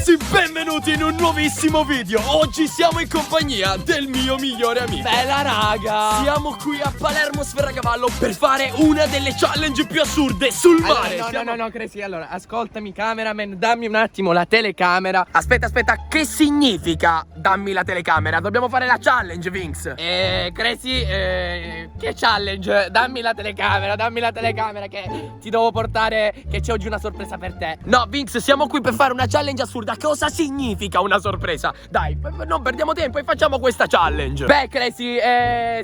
ragazzi, benvenuti in un nuovissimo video. Oggi siamo in compagnia del mio migliore amico. Bella raga, siamo qui a Palermo Sferragavallo per fare una delle challenge più assurde sul mare. No, Crazy, allora, ascoltami cameraman, dammi un attimo la telecamera. Aspetta, che significa dammi la telecamera? Dobbiamo fare la challenge, Vinx. Crazy, che challenge? Dammi la telecamera che ti devo portare, che c'è oggi una sorpresa per te. No, Vinx, siamo qui per fare una challenge assurda. Cosa significa una sorpresa? Dai, non perdiamo tempo e facciamo questa challenge. Beh, Crazy,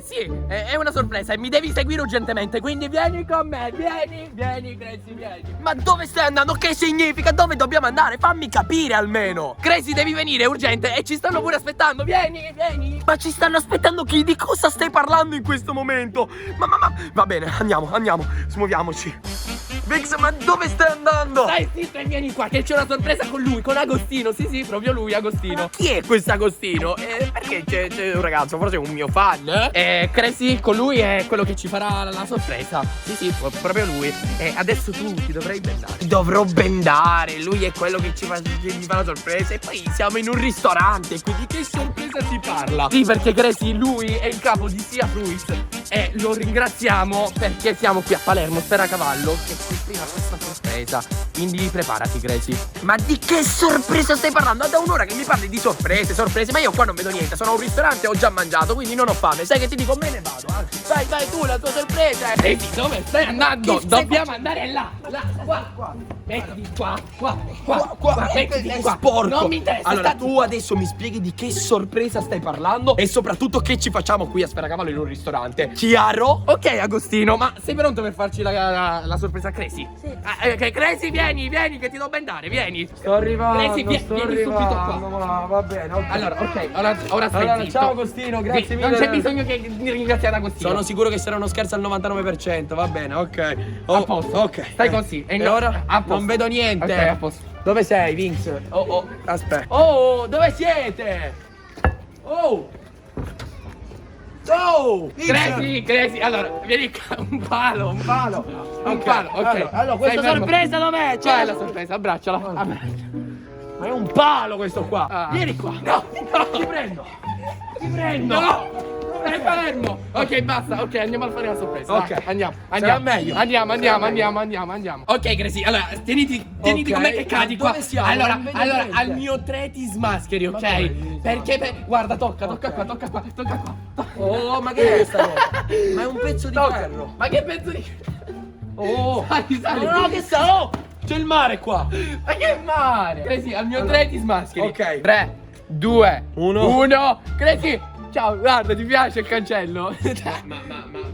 sì, è una sorpresa e mi devi seguire urgentemente, quindi vieni con me, vieni, Crazy, vieni. Ma dove stai andando? Che significa? Dove dobbiamo andare? Fammi capire almeno. Crazy, devi venire, urgente, e ci stanno pure aspettando, vieni. Ma ci stanno aspettando chi? Di cosa stai parlando in questo momento? Ma va bene, andiamo, smuoviamoci. Vinx, ma dove stai andando? Stai zitto e vieni qua, che c'è una sorpresa con lui, con Agostino. Sì, proprio lui, Agostino. Chi è questo Agostino? Perché c'è un ragazzo, forse è un mio fan. Crazy, con lui è quello che ci farà la sorpresa. Sì, proprio lui. E adesso tu ti dovrai bendare. Dovrò bendare, lui è quello che mi fa la sorpresa. E poi siamo in un ristorante, quindi che sorpresa si parla? Sì, perché Crazy, lui è il capo di Sia Fruits e lo ringraziamo perché siamo qui a Palermo Sferragavallo che ci offrirà questa sorpresa. Quindi preparati, Crazy. Ma di che sorpresa stai parlando? Da un'ora che mi parli di sorprese, ma io qua non vedo niente. Sono a un ristorante e ho già mangiato, quindi non ho fame. Sai che ti dico, me ne vado. Vai tu, la tua sorpresa. Crazy, dove stai andando? Dobbiamo andare là, qua. Mettiti qua. Mettiti qua. Sporco. Non mi interessa. Allora, tu adesso mi spieghi di che sorpresa stai parlando e soprattutto che ci facciamo qui a Sferragavallo in un ristorante. Chiaro? Ok, Agostino, ma sei pronto per farci la sorpresa a Crazy? Sì. Crazy, vieni, che ti do bendare, vieni. Sto arrivando, Crazy, vieni subito qua. Va bene, ok. Allora, ok, ora stai zitto. Ciao Agostino, grazie mille. Non c'è bisogno di ringraziare Agostino. Sono sicuro che sarà uno scherzo al 99%, va bene, ok. A posto. Ok. Stai così. E ora? A posto. Non vedo niente. Ok, a posto. Dove sei, Vinx? Aspetta. Dove siete? Vinx! Crazy, allora, vieni qua, un palo. Un palo, ok. Allora, questa sorpresa dov'è? C'è la sorpresa, abbracciala. Ma è un palo questo qua. Vieni qua. No, Ti prendo. no. Stai fermo. Ok, basta. Ok, andiamo a fare la sorpresa. Ok, dai, andiamo. Sarà meglio. Andiamo. Ok, Crazy, allora, tieniti Ok, com'è che cadi ma qua. dove siamo? Allora, Non vedo niente. al mio 3 ti smascheri, ok? dove? Perché, guarda, tocca qua. Oh, ma che è sta roba? Ma è un pezzo di ferro. Ma che pezzo di... Sali. No, che sta? C'è il mare qua. Ma che mare? Crazy, al mio 3 ti smascheri. Ok. 3, 2, Uno. 1. Crazy, ciao, guarda, ti piace il cancello? Ma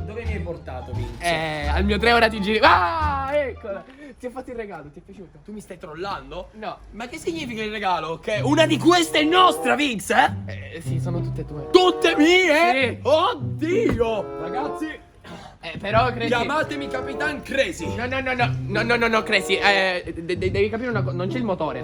dove mi hai portato, Vinx? Al mio 3 ora ti giri. Ah, eccola. Ti ho fatto il regalo, ti è piaciuto? Tu mi stai trollando? No. Ma che significa il regalo? Ok, una di queste è nostra, Vinx, Sì, sono tutte tue. Tutte mie? Sì. Oddio! Ragazzi, Però Crazy. chiamatemi Capitan Crazy. No, Crazy. Devi capire una cosa, non c'è il motore.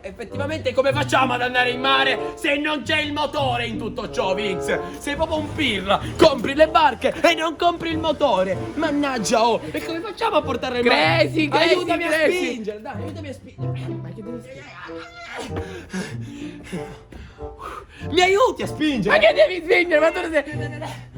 Effettivamente come facciamo ad andare in mare se non c'è il motore in tutto ciò, Vinx? Sei proprio un pirla. Compri le barche e non compri il motore. Mannaggia, e come facciamo a portare il mare? Crazy, aiutami a Crazy. spingere, dai, aiutami a spingere. Ma che devi spingere? Mi aiuti a spingere? Ma che devi spingere? Ma tu non sei...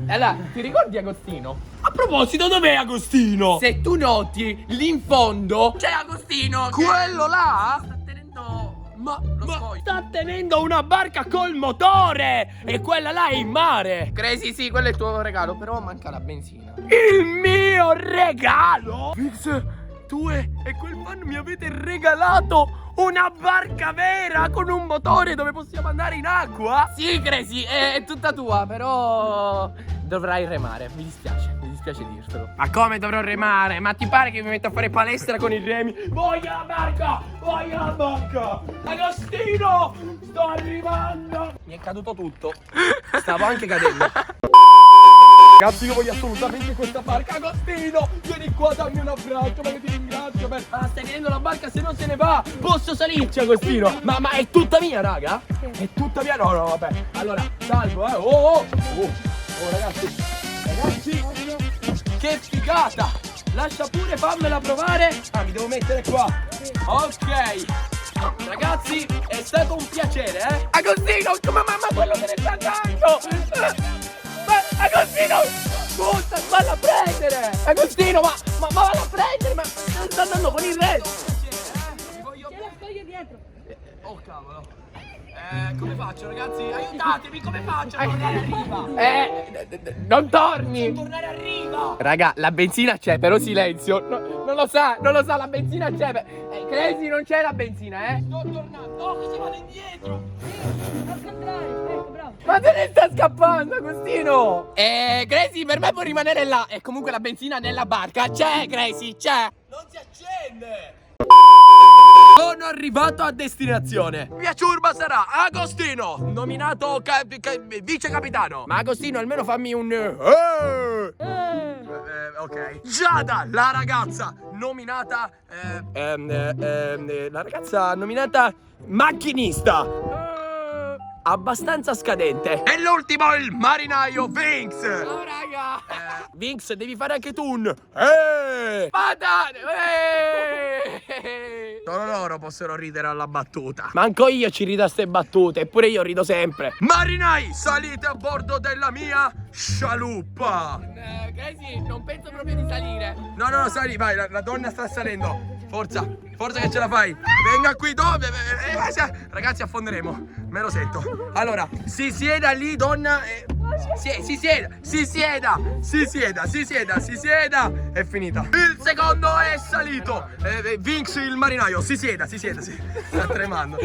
Allora, ti ricordi Agostino? A proposito, dov'è Agostino? Se tu noti, lì in fondo c'è Agostino. Quello là? Sta tenendo... Ma scoglio. sta tenendo una barca col motore! E quella là è in mare! Crazy, sì, quello è il tuo regalo, però manca la benzina. Il mio regalo? Vinx, tu e quel fan mi avete regalato una barca vera con un motore dove possiamo andare in acqua? Sì, Crazy, è tutta tua, però dovrai remare, mi dispiace dirtelo. Ma come dovrò remare? Ma ti pare che mi metto a fare palestra con i remi? Voglio la barca! Agostino! Sto arrivando! Mi è caduto tutto. Stavo anche cadendo. Ragazzi, io voglio assolutamente questa barca. Agostino, vieni qua, dammi un abbraccio, ma io ti ringrazio per... stai tenendo la barca, se no se ne va. Posso salirci, Agostino? Ma è tutta mia, raga? È tutta mia? No, vabbè. Allora, salgo, Oh, ragazzi, che figata! Lascia pure, fammela provare. Mi devo mettere qua. Ok. Ragazzi, è stato un piacere, eh? Agostino, ma quello se ne sta andando! Ma Agostino! Scusa, valla a prendere! Agostino, ma valla a prendere! Ma sta andando con il resto! Oh cavolo. Come faccio, ragazzi? Aiutatemi, come faccio a tornare a riva? Non torni! Tornare a riva! Raga, la benzina c'è, però silenzio. Non lo sa, la benzina c'è. Crazy, non c'è la benzina, eh? Sto tornando. Oh, così vado indietro. Ma te ne sta scappando, Agostino! Crazy, per me può rimanere là. E comunque la benzina nella barca c'è, Crazy, c'è. Non si accende. Sono arrivato a destinazione. Mia ciurma sarà Agostino, nominato vice capitano. Ma Agostino, almeno fammi un... Ok. Giada, la ragazza nominata la ragazza nominata macchinista. Abbastanza scadente. E l'ultimo il marinaio Vinx. Oh, raga! Vinx, devi fare anche tu un Patate! Solo loro possono ridere alla battuta. Manco io ci rido a ste battute, eppure io rido sempre. Marinai, salite a bordo della mia scialuppa. Crazy, non penso proprio di salire. No, sali, vai, la donna sta salendo. Forza che ce la fai. Venga qui, dove? Ragazzi, affonderemo. Me lo sento. Allora, si sieda lì, donna. Si sieda. È finita. Il secondo è salito. Vinx il marinaio. Si sieda. Sta tremando.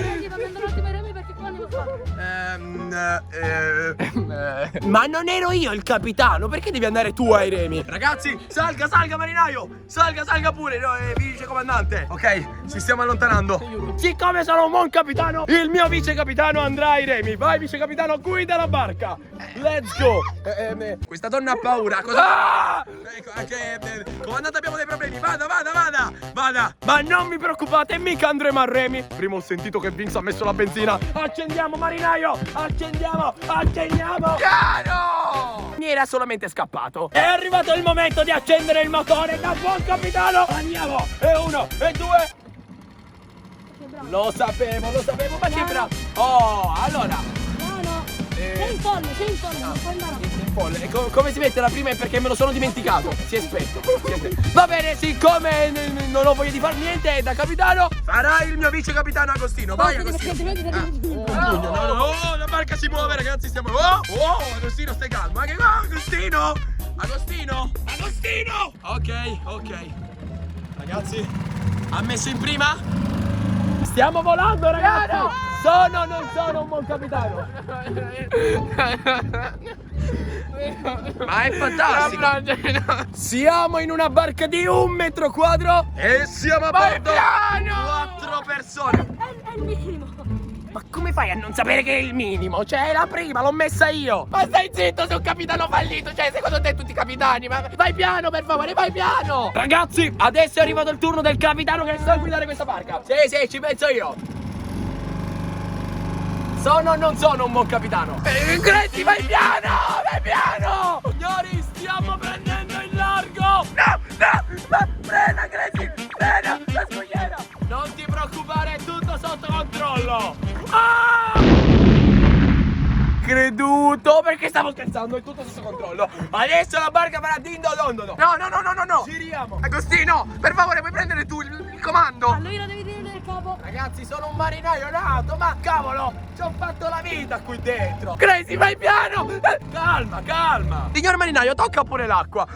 Ma non ero io il capitano, perché devi andare tu ai remi? Ragazzi, salga marinaio. Salga pure, no, vice comandante. Ok, ci stiamo allontanando. Siccome sono un buon capitano, il mio vice capitano andrà ai remi. Vai vice capitano, guida la barca. Let's go. Questa donna ha paura. Cosa? Comandante, abbiamo dei problemi. Vada. Ma non mi preoccupate, mica andremo a remi. Prima ho sentito che Vinx ha messo la benzina. Accendiamo marinaio. Accendiamo. Piano! Mi era solamente scappato. È arrivato il momento di accendere il motore da buon capitano. Andiamo. E 1, e 2. Lo sapevo, ma che bravo. Oh, allora. Sei in folle, non puoi andare. In folle. E come si mette la prima è perché me lo sono dimenticato. Si è spento. Va bene, siccome non ho voglia di far niente da capitano, farai il mio vice capitano Agostino. Vai Agostino. No, la barca si muove, ragazzi, stiamo... Oh, Agostino, stai calmo. Agostino. Ok. Ragazzi, ha messo in prima? Stiamo volando, ragazzi. Non sono un buon capitano. Ma è fantastico. Siamo in una barca di 1 metro quadro e siamo a bordo 4 persone. È il minimo. Ma come fai a non sapere che è il minimo? Cioè, è la prima, l'ho messa io. Ma stai zitto, sei un capitano fallito. Cioè, secondo te tutti i capitani. Ma vai piano, per favore, vai piano. Ragazzi, adesso è arrivato il turno del capitano che sta a guidare questa barca. Sì, ci penso io. Non sono un buon capitano. Crazy, vai piano! Signori, stiamo prendendo il largo. No, frena, Crazy, frena, la scogliera. Non ti preoccupare, è tutto sotto controllo. Creduto, perché stavo scherzando, è tutto sotto controllo. Adesso la barca farà dindo dondono. No. Giriamo. Agostino, per favore, puoi prendere tu il comando? Allora lo devi dire nel capo. Ragazzi, sono un marinaio nato, ma cavolo, ci ho fatto la vita qui dentro. Crazy, vai piano! Calma. Signor marinaio, tocca pure l'acqua.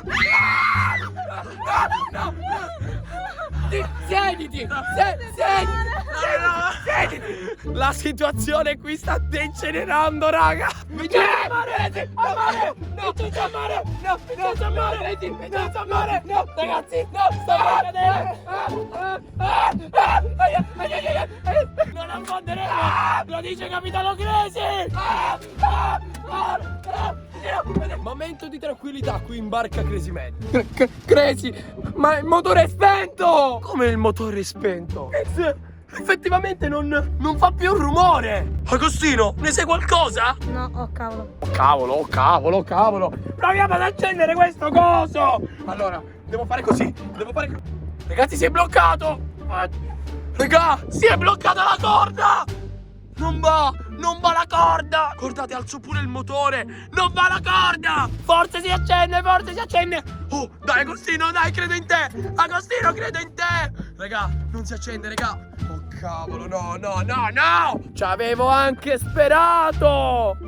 No. Siediti! La situazione qui sta degenerando, raga. Mi c'è a mare! No, ragazzi, no, sto per cadere. Non affonderemo. Lo dice capitano Crazy. Momento di tranquillità qui in barca Crazy Man. Crazy, ma il motore è spento! Come il motore è spento? Effettivamente non fa più rumore. Agostino, ne sai qualcosa? No, oh cavolo. Cavolo. Proviamo ad accendere questo coso. Allora, devo fare così. Ragazzi, si è bloccato. Raga, si è bloccata la corda! Non va la corda! Guardate, alzo pure il motore! Non va la corda! Forse si accende, forse si accende. Oh, dai Agostino, dai, credo in te! Agostino, credo in te! Raga, non si accende, raga! Oh cavolo, no! Ci avevo anche sperato.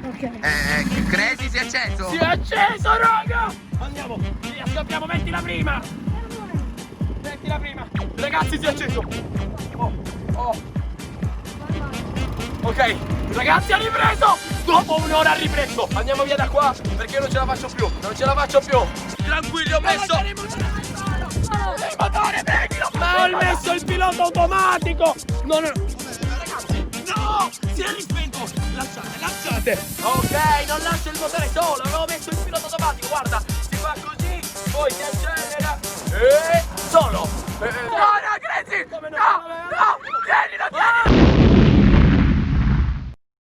Ok. Crazy si è acceso? Si è acceso, raga. Andiamo, via, scappiamo, mettila prima. Mettila prima. Ragazzi, si è acceso! Oh! Ok, ragazzi, ha ripreso! Dopo un'ora ha ripreso! Andiamo via da qua, perché io non ce la faccio più! Non ce la faccio più! Tranquilli, ho messo... Il motore, prendilo. Ma ho messo il pilota automatico. Non... Ragazzi, no! Si è rispento! Lasciate! Ok, non lascio il motore solo! Avevo messo il pilota automatico, guarda! Si fa così, poi si accelera e... Solo! No, crazy! Come no? No!